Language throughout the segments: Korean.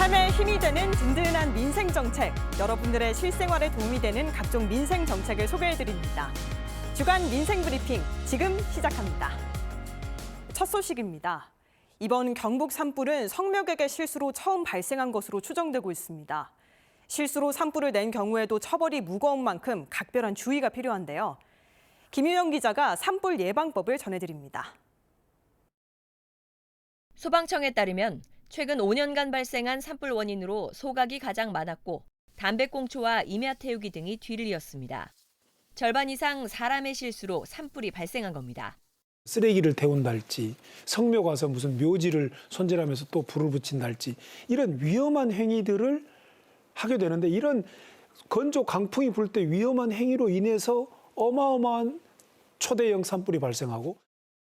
삶에 힘이 되는 든든한 민생 정책, 여러분들의 실생활에 도움이 되는 각종 민생 정책을 소개해드립니다. 주간 민생 브리핑 지금 시작합니다. 첫 소식입니다. 이번 경북 산불은 성묘객의 실수로 처음 발생한 것으로 추정되고 있습니다. 실수로 산불을 낸 경우에도 처벌이 무거운 만큼 각별한 주의가 필요한데요. 김유영 기자가 산불 예방법을 전해드립니다. 소방청에 따르면 최근 5년간 발생한 산불 원인으로 소각이 가장 많았고 담배꽁초와 임야 태우기 등이 뒤를 이었습니다. 절반 이상 사람의 실수로 산불이 발생한 겁니다. 쓰레기를 태운달지, 성묘 가서 무슨 묘지를 손질하면서 또 불을 붙인달지 이런 위험한 행위들을 하게 되는데 이런 건조 강풍이 불 때 위험한 행위로 인해서 어마어마한 초대형 산불이 발생하고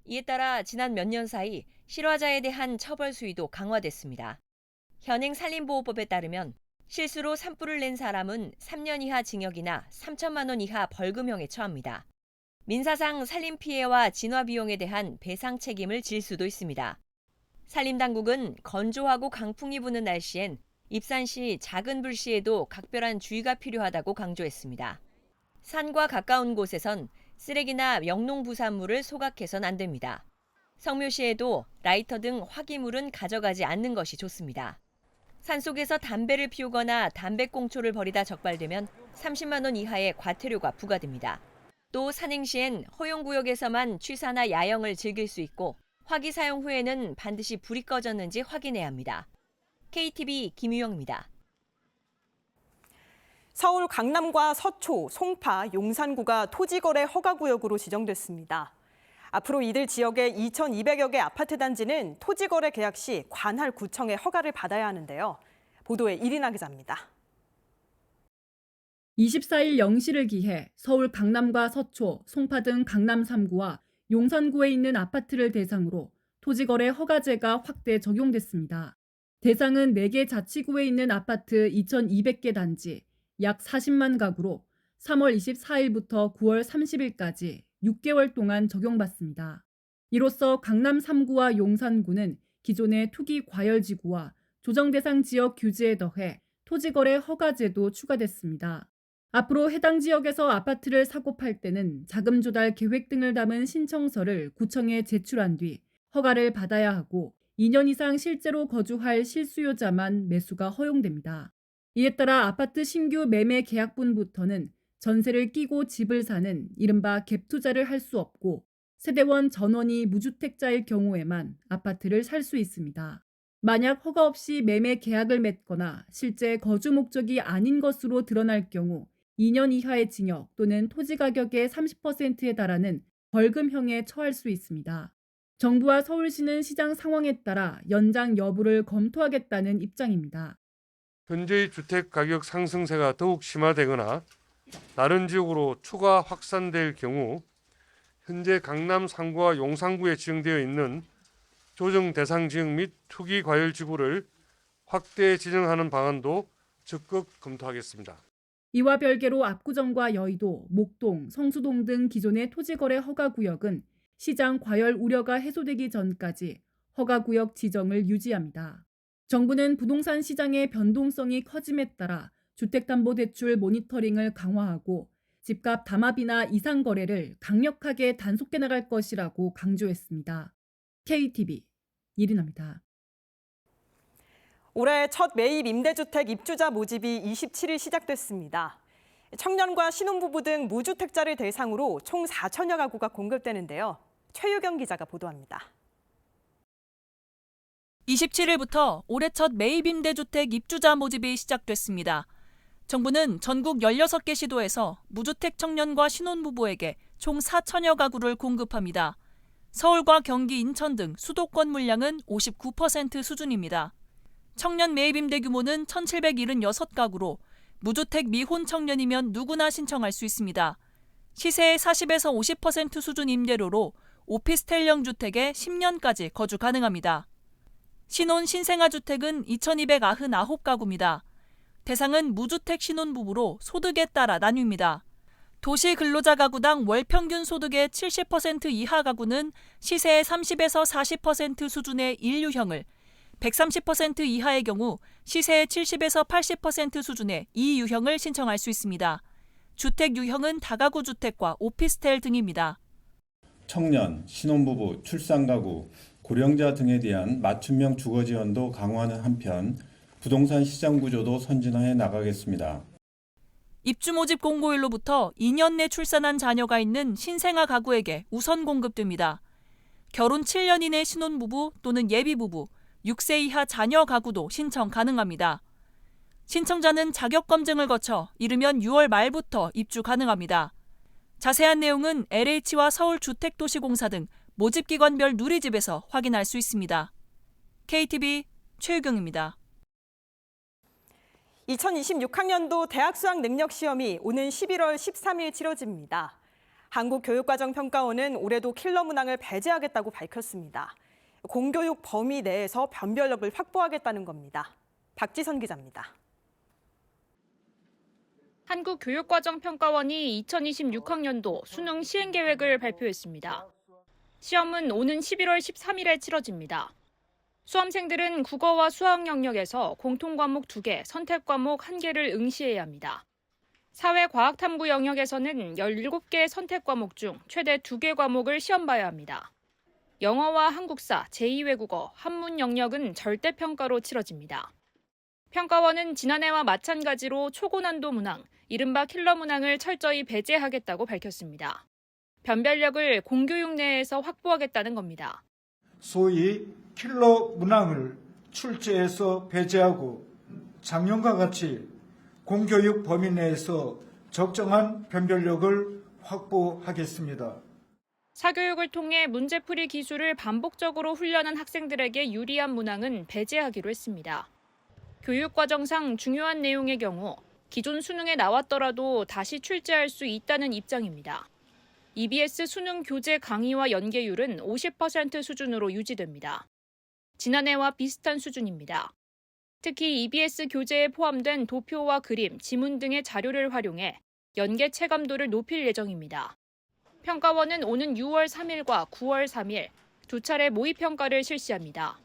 이에 따라 지난 몇 년 사이 실화자에 대한 처벌 수위도 강화됐습니다. 현행 산림보호법에 따르면 실수로 산불을 낸 사람은 3년 이하 징역이나 3천만 원 이하 벌금형에 처합니다. 민사상 산림 피해와 진화 비용에 대한 배상 책임을 질 수도 있습니다. 산림당국은 건조하고 강풍이 부는 날씨엔 입산 시 작은 불 시에도 각별한 주의가 필요하다고 강조했습니다. 산과 가까운 곳에선 쓰레기나 영농부산물을 소각해선 안 됩니다. 성묘시에도 라이터 등 화기물은 가져가지 않는 것이 좋습니다. 산속에서 담배를 피우거나 담배꽁초를 버리다 적발되면 30만 원 이하의 과태료가 부과됩니다. 또 산행 시엔 허용구역에서만 취사나 야영을 즐길 수 있고 화기 사용 후에는 반드시 불이 꺼졌는지 확인해야 합니다. KTV 김유영입니다. 서울 강남과 서초, 송파, 용산구가 토지거래 허가구역으로 지정됐습니다. 앞으로 이들 지역의 2,200여 개 아파트 단지는 토지거래 계약 시 관할 구청의 허가를 받아야 하는데요. 보도에 이리나 기자입니다. 24일 0시를 기해 서울 강남과 서초, 송파 등 강남 3구와 용산구에 있는 아파트를 대상으로 토지거래 허가제가 확대 적용됐습니다. 대상은 4개 자치구에 있는 아파트 2,200개 단지, 약 40만 가구로 3월 24일부터 9월 30일까지 6개월 동안 적용받습니다. 이로써 강남 3구와 용산구는 기존의 투기 과열지구와 조정 대상 지역 규제에 더해 토지거래 허가제도 추가됐습니다. 앞으로 해당 지역에서 아파트를 사고 팔 때는 자금 조달 계획 등을 담은 신청서를 구청에 제출한 뒤 허가를 받아야 하고 2년 이상 실제로 거주할 실수요자만 매수가 허용됩니다. 이에 따라 아파트 신규 매매 계약분부터는 전세를 끼고 집을 사는 이른바 갭투자를 할 수 없고 세대원 전원이 무주택자일 경우에만 아파트를 살 수 있습니다. 만약 허가 없이 매매 계약을 맺거나 실제 거주 목적이 아닌 것으로 드러날 경우 2년 이하의 징역 또는 토지 가격의 30%에 달하는 벌금형에 처할 수 있습니다. 정부와 서울시는 시장 상황에 따라 연장 여부를 검토하겠다는 입장입니다. 현재의 주택 가격 상승세가 더욱 심화되거나 다른 지역으로 추가 확산될 경우 현재 강남 3구와 용산구에 지정되어 있는 조정 대상 지역 및 투기 과열 지구를 확대 지정하는 방안도 적극 검토하겠습니다. 이와 별개로 압구정과 여의도, 목동, 성수동 등 기존의 토지거래 허가구역은 시장 과열 우려가 해소되기 전까지 허가구역 지정을 유지합니다. 정부는 부동산 시장의 변동성이 커짐에 따라 주택담보대출 모니터링을 강화하고 집값 담합이나 이상 거래를 강력하게 단속해 나갈 것이라고 강조했습니다. KTV 이리나입니다. 올해 첫 매입 임대주택 입주자 모집이 27일 시작됐습니다. 청년과 신혼부부 등 무주택자를 대상으로 총 4천여 가구가 공급되는데요. 최유경 기자가 보도합니다. 27일부터 올해 첫 매입 임대주택 입주자 모집이 시작됐습니다. 정부는 전국 16개 시도에서 무주택 청년과 신혼부부에게 총 4천여 가구를 공급합니다. 서울과 경기, 인천 등 수도권 물량은 59% 수준입니다. 청년 매입 임대 규모는 1,776가구로 무주택 미혼 청년이면 누구나 신청할 수 있습니다. 시세의 40에서 50% 수준 임대료로 오피스텔형 주택에 10년까지 거주 가능합니다. 신혼 신생아 주택은 2,299가구입니다. 대상은 무주택 신혼부부로 소득에 따라 나뉩니다. 도시 근로자 가구당 월 평균 소득의 70% 이하 가구는 시세의 30에서 40% 수준의 일류형을, 130% 이하의 경우 시세의 70에서 80% 수준의 이 유형을 신청할 수 있습니다. 주택 유형은 다가구 주택과 오피스텔 등입니다. 청년, 신혼부부, 출산가구, 고령자 등에 대한 맞춤형 주거 지원도 강화하는 한편 부동산 시장 구조도 선진화해 나가겠습니다. 입주 모집 공고일로부터 2년 내 출산한 자녀가 있는 신생아 가구에게 우선 공급됩니다. 결혼 7년 이내 신혼부부 또는 예비부부, 6세 이하 자녀 가구도 신청 가능합니다. 신청자는 자격 검증을 거쳐 이르면 6월 말부터 입주 가능합니다. 자세한 내용은 LH와 서울주택도시공사 등 모집기관별 누리집에서 확인할 수 있습니다. KTV 최유경입니다. 2026학년도 대학 수학 능력 시험이 오는 11월 13일 치러집니다. 한국교육과정평가원은 올해도 킬러 문항을 배제하겠다고 밝혔습니다. 공교육 범위 내에서 변별력을 확보하겠다는 겁니다. 박지선 기자입니다. 한국교육과정평가원이 2026학년도 수능 시행계획을 발표했습니다. 시험은 오는 11월 13일에 치러집니다. 수험생들은 국어와 수학 영역에서 공통과목 2개, 선택과목 1개를 응시해야 합니다. 사회과학탐구 영역에서는 17개 선택과목 중 최대 2개 과목을 시험 봐야 합니다. 영어와 한국사, 제2외국어, 한문 영역은 절대평가로 치러집니다. 평가원은 지난해와 마찬가지로 초고난도 문항, 이른바 킬러 문항을 철저히 배제하겠다고 밝혔습니다. 변별력을 공교육 내에서 확보하겠다는 겁니다. 소위 킬러 문항을 출제해서 배제하고 작년과 같이 공교육 범위 내에서 적정한 변별력을 확보하겠습니다. 사교육을 통해 문제풀이 기술을 반복적으로 훈련한 학생들에게 유리한 문항은 배제하기로 했습니다. 교육과정상 중요한 내용의 경우 기존 수능에 나왔더라도 다시 출제할 수 있다는 입장입니다. EBS 수능 교재 강의와 연계율은 50% 수준으로 유지됩니다. 지난해와 비슷한 수준입니다. 특히 EBS 교재에 포함된 도표와 그림, 지문 등의 자료를 활용해 연계 체감도를 높일 예정입니다. 평가원은 오는 6월 3일과 9월 3일 두 차례 모의평가를 실시합니다.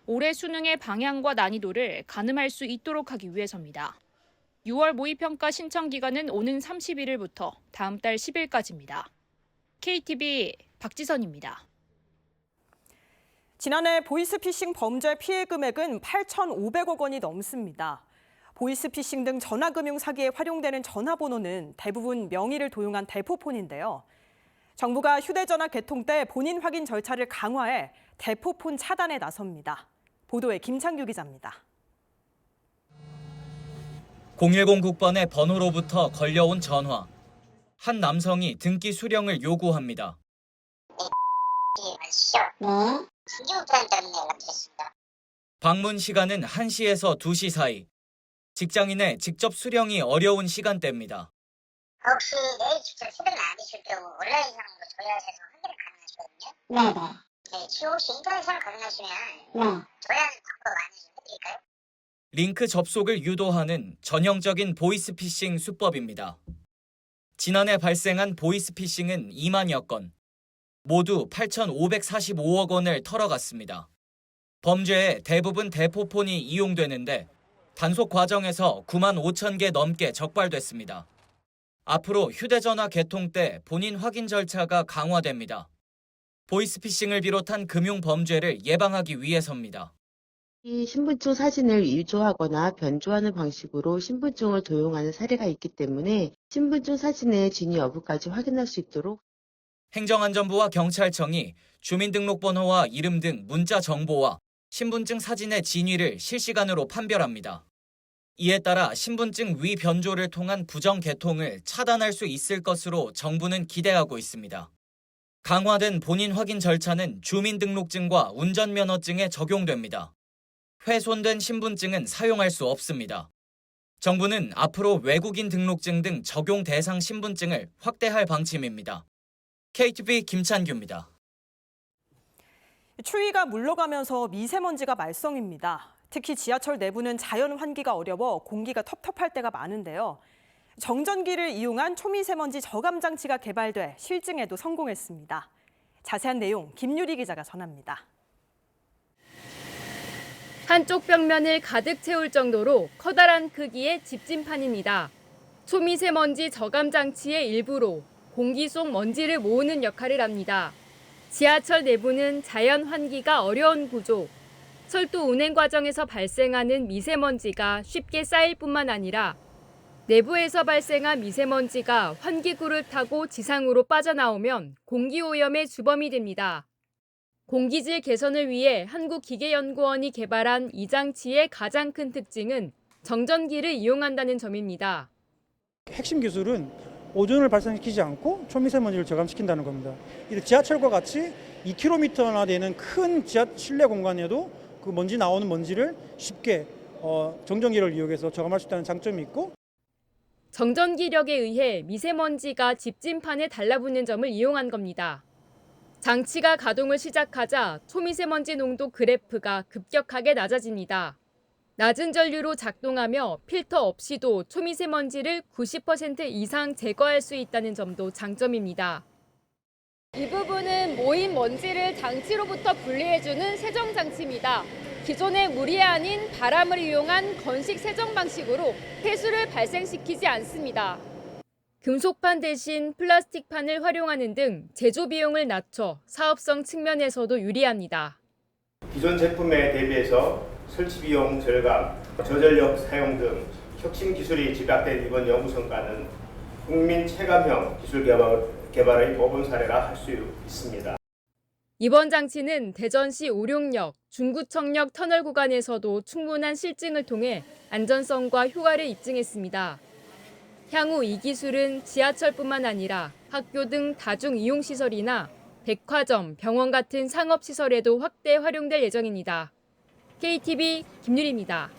올해 수능의 방향과 난이도를 가늠할 수 있도록 하기 위해서입니다. 6월 모의평가 신청 기간은 오는 31일부터 다음 달 10일까지입니다. KTV 박지선입니다. 지난해 보이스피싱 범죄 피해 금액은 8,500억 원이 넘습니다. 보이스피싱 등 전화금융 사기에 활용되는 전화번호는 대부분 명의를 도용한 대포폰인데요. 정부가 휴대전화 개통 때 본인 확인 절차를 강화해 대포폰 차단에 나섭니다. 보도에 김창규 기자입니다. 010 국번의 번호로부터 걸려온 전화. 한 남성이 등기 수령을 요구합니다. 방문 시간은 1시에서 2시 사이. 직장인의 직접 수령이 어려운 시간대입니다. 혹시 내일 직접 수령 안 되실 경우 온라인상으로 조회하셔서 확인이 가능하시거든요. 네, 지금 혹시 인터넷상으로 가능하시면 조회하는 방법 알려드릴까요? 링크 접속을 유도하는 전형적인 보이스피싱 수법입니다. 지난해 발생한 보이스피싱은 2만여 건, 모두 8,545억 원을 털어갔습니다. 범죄에 대부분 대포폰이 이용되는데 단속 과정에서 9만 5천 개 넘게 적발됐습니다. 앞으로 휴대전화 개통 때 본인 확인 절차가 강화됩니다. 보이스피싱을 비롯한 금융범죄를 예방하기 위해서입니다. 이 신분증 사진을 위조하거나 변조하는 방식으로 신분증을 도용하는 사례가 있기 때문에 신분증 사진의 진위 여부까지 확인할 수 있도록 행정안전부와 경찰청이 주민등록번호와 이름 등 문자 정보와 신분증 사진의 진위를 실시간으로 판별합니다. 이에 따라 신분증 위변조를 통한 부정 개통을 차단할 수 있을 것으로 정부는 기대하고 있습니다. 강화된 본인 확인 절차는 주민등록증과 운전면허증에 적용됩니다. 훼손된 신분증은 사용할 수 없습니다. 정부는 앞으로 외국인 등록증 등 적용 대상 신분증을 확대할 방침입니다. KTV 김찬규입니다. 추위가 물러가면서 미세먼지가 말썽입니다. 특히 지하철 내부는 자연 환기가 어려워 공기가 텁텁할 때가 많은데요. 정전기를 이용한 초미세먼지 저감 장치가 개발돼 실증에도 성공했습니다. 자세한 내용 김유리 기자가 전합니다. 한쪽 벽면을 가득 채울 정도로 커다란 크기의 집진판입니다. 초미세먼지 저감 장치의 일부로 공기 속 먼지를 모으는 역할을 합니다. 지하철 내부는 자연 환기가 어려운 구조, 철도 운행 과정에서 발생하는 미세먼지가 쉽게 쌓일 뿐만 아니라 내부에서 발생한 미세먼지가 환기구를 타고 지상으로 빠져나오면 공기오염의 주범이 됩니다. 공기질 개선을 위해 한국기계연구원이 개발한 이 장치의 가장 큰 특징은 정전기를 이용한다는 점입니다. 핵심 기술은 오존을 발생시키지 않고 초미세먼지를 저감시킨다는 겁니다. 지하철과 같이 2km나 되는 큰 지하 실내 공간에도 그 먼지 나오는 먼지를 쉽게 정전기를 이용해서 저감할 수 있다는 장점이 있고, 정전기력에 의해 미세먼지가 집진판에 달라붙는 점을 이용한 겁니다. 장치가 가동을 시작하자 초미세먼지 농도 그래프가 급격하게 낮아집니다. 낮은 전류로 작동하며 필터 없이도 초미세먼지를 90% 이상 제거할 수 있다는 점도 장점입니다. 이 부분은 모인 먼지를 장치로부터 분리해주는 세정 장치입니다. 기존의 물이 아닌 바람을 이용한 건식 세정 방식으로 폐수를 발생시키지 않습니다. 금속판 대신 플라스틱판을 활용하는 등 제조 비용을 낮춰 사업성 측면에서도 유리합니다. 기존 제품에 대비해서 설치 비용 절감, 저전력 사용 등 혁신 기술이 집약된 이번 연구 성과는 국민 체감형 기술 개발의 모범 사례라 할 수 있습니다. 이번 장치는 대전시 오룡역, 중구청역 터널 구간에서도 충분한 실증을 통해 안전성과 효과를 입증했습니다. 향후 이 기술은 지하철뿐만 아니라 학교 등 다중이용시설이나 백화점, 병원 같은 상업시설에도 확대 활용될 예정입니다. KTV 김유리입니다.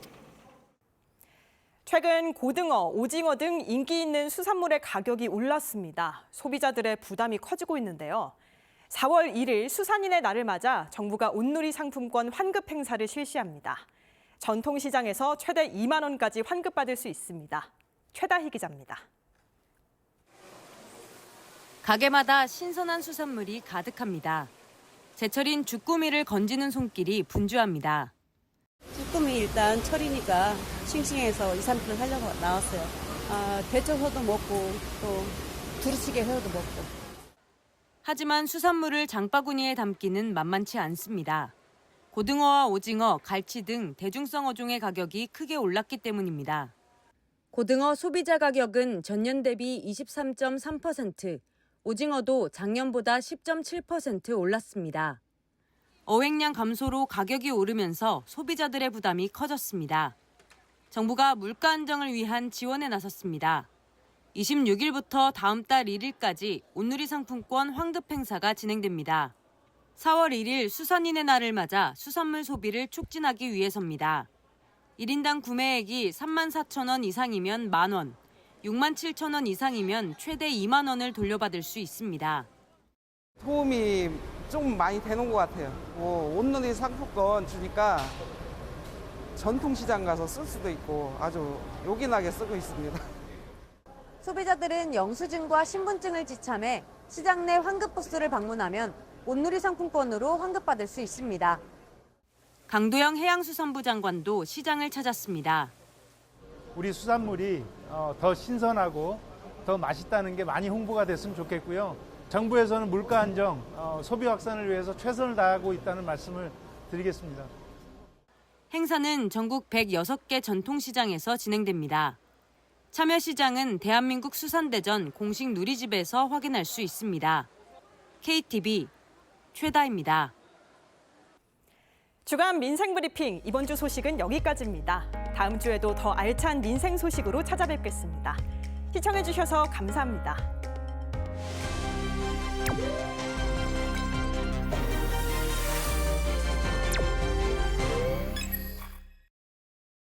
최근 고등어, 오징어 등 인기 있는 수산물의 가격이 올랐습니다. 소비자들의 부담이 커지고 있는데요. 4월 1일 수산인의 날을 맞아 정부가 온누리 상품권 환급 행사를 실시합니다. 전통시장에서 최대 2만 원까지 환급받을 수 있습니다. 최다희 기자입니다. 가게마다 신선한 수산물이 가득합니다. 제철인 주꾸미를 건지는 손길이 분주합니다. 쭈꾸미 일단 철이니까 싱싱해서 2, 3kg 하려고 나왔어요. 대처회도 먹고 또 두루치기 회도 먹고. 하지만 수산물을 장바구니에 담기는 만만치 않습니다. 고등어와 오징어, 갈치 등 대중성 어종의 가격이 크게 올랐기 때문입니다. 고등어 소비자 가격은 전년 대비 23.3%, 오징어도 작년보다 10.7% 올랐습니다. 어획량 감소로 가격이 오르면서 소비자들의 부담이 커졌습니다. 정부가 물가 안정을 위한 지원에 나섰습니다. 26일부터 다음 달 1일까지 온누리 상품권 환급 행사가 진행됩니다. 4월 1일 수산인의 날을 맞아 수산물 소비를 촉진하기 위해서입니다. 1인당 구매액이 34,000원 이상이면 만원, 67,000원 이상이면 최대 2만 원을 돌려받을 수 있습니다. 도움이 좀 많이 되는 것 같아요. 온누리 상품권 주니까 전통시장 가서 쓸 수도 있고 아주 요긴하게 쓰고 있습니다. 소비자들은 영수증과 신분증을 지참해 시장 내 환급부스를 방문하면 온누리 상품권으로 환급받을 수 있습니다. 강도영 해양수산부 장관도 시장을 찾았습니다. 우리 수산물이 더 신선하고 더 맛있다는 게 많이 홍보가 됐으면 좋겠고요. 정부에서는 물가 안정, 소비 확산을 위해서 최선을 다하고 있다는 말씀을 드리겠습니다. 행사는 전국 106개 전통시장에서 진행됩니다. 참여시장은 대한민국 수산대전 공식 누리집에서 확인할 수 있습니다. KTV 최다입니다. 주간 민생 브리핑 이번 주 소식은 여기까지입니다. 다음 주에도 더 알찬 민생 소식으로 찾아뵙겠습니다. 시청해주셔서 감사합니다.